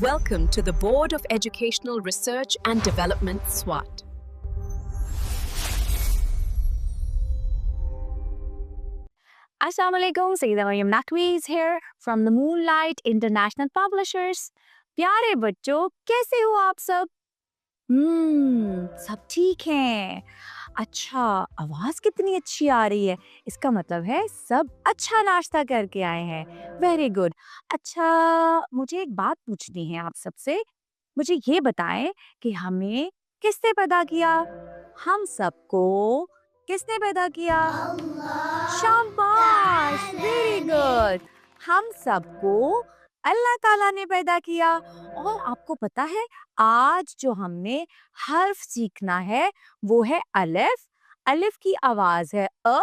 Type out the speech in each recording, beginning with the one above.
Welcome to the Board of Educational Research and Development, SWAT. Assalamu alaikum, Sayyida Maryam Naqvi is here from the Moonlight International Publishers. प्यारे बच्चों, कैसे हो आप सब? सब ठीक हैं। अच्छा, आवाज कितनी अच्छी आ रही है। इसका मतलब है सब अच्छा नाश्ता करके आए हैं। Very good. अच्छा, मुझे एक बात पूछनी है आप सबसे। मुझे ये बताएं कि हमें किसने पैदा किया? हम सबको किसने पैदा किया? शाबाश, वेरी गुड। हम सबको अल्लाह ताला ने पैदा किया। और आपको पता है आज जो हमने हर्फ सीखना है वो है अलिफ। अलिफ की आवाज है अ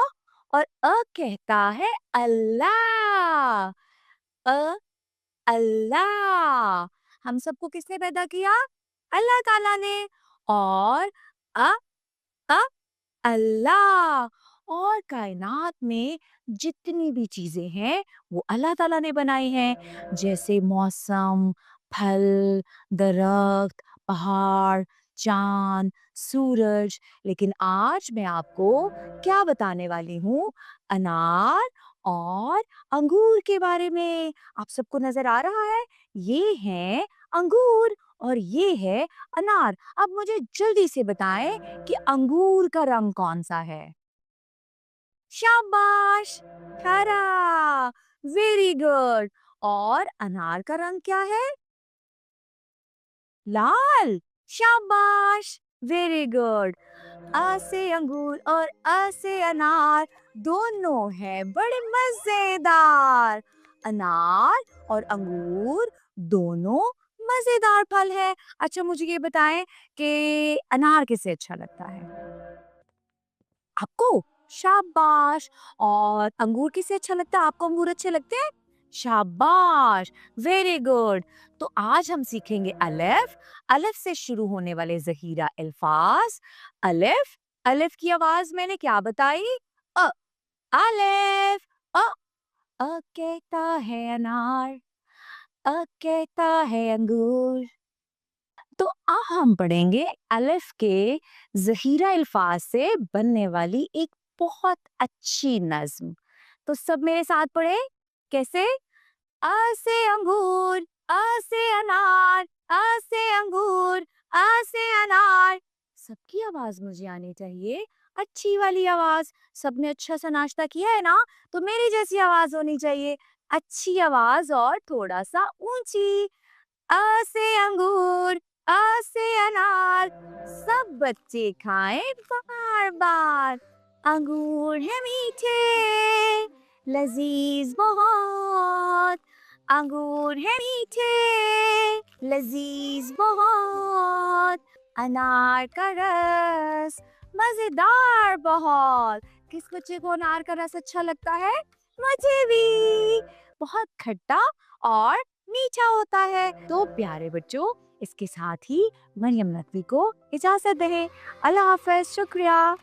और अ कहता है अल्लाह। अ अल्लाह। हम सबको किसने पैदा किया? अल्लाह ताला ने। और अ अ अल्लाह। और कायनात में जितनी भी चीजें हैं वो अल्लाह ताला ने बनाई हैं, जैसे मौसम, फल, दरख्त, पहाड़, चांद, सूरज। लेकिन आज मैं आपको क्या बताने वाली हूँ? अनार और अंगूर के बारे में। आप सबको नजर आ रहा है, ये है अंगूर और ये है अनार। अब मुझे जल्दी से बताएं कि अंगूर का रंग कौन सा है? शाबाश, हरा। Very good. और अनार का रंग क्या है? लाल। शाबाश, वेरी गुड। अ से अंगूर और अ से अनार दोनों हैं बड़े मजेदार। अनार और अंगूर दोनों मजेदार फल है। अच्छा, मुझे ये बताएं कि अनार किसे अच्छा लगता है? आपको? शाबाश। और अंगूर किसे अच्छा लगता है? आपको अंगूर अच्छे लगते हैं? शाबाश, वेरी गुड। तो आज हम सीखेंगे अलिफ। अलिफ से शुरू होने वाले ज़हीरा अल्फाज। अलिफ। अलिफ की आवाज मैंने क्या बताई? अ। अलिफ। अ। अ कहता है अनार, अ कहता है अंगूर। तो अब हम पढ़ेंगे अलिफ के ज़हीरा अल्फाज से बनने वाली एक बहुत अच्छी नज्म। तो सब मेरे साथ पढ़े। कैसे? अ से अंगूर, अ से अनार, अ से अंगूर, अ से अनार। सबकी आवाज मुझे आनी चाहिए, अच्छी वाली आवाज। सबने अच्छा सा नाश्ता किया है ना, तो मेरी जैसी आवाज होनी चाहिए, अच्छी आवाज और थोड़ा सा ऊंची। अ से अंगूर, अ से अनार, सब बच्चे खाएं बार बार। अंगूर है मीठे, लजीज बहुत। अंगूर है मीठे, लजीज बहुत। अनार का रस मजेदार बहुत। किस बच्चे को अनार का रस अच्छा लगता है? मुझे भी। बहुत खट्टा और मीठा होता है। तो प्यारे बच्चों, इसके साथ ही मरियम नकवी को इजाजत दें। अल्लाह हाफ़िज़, शुक्रिया।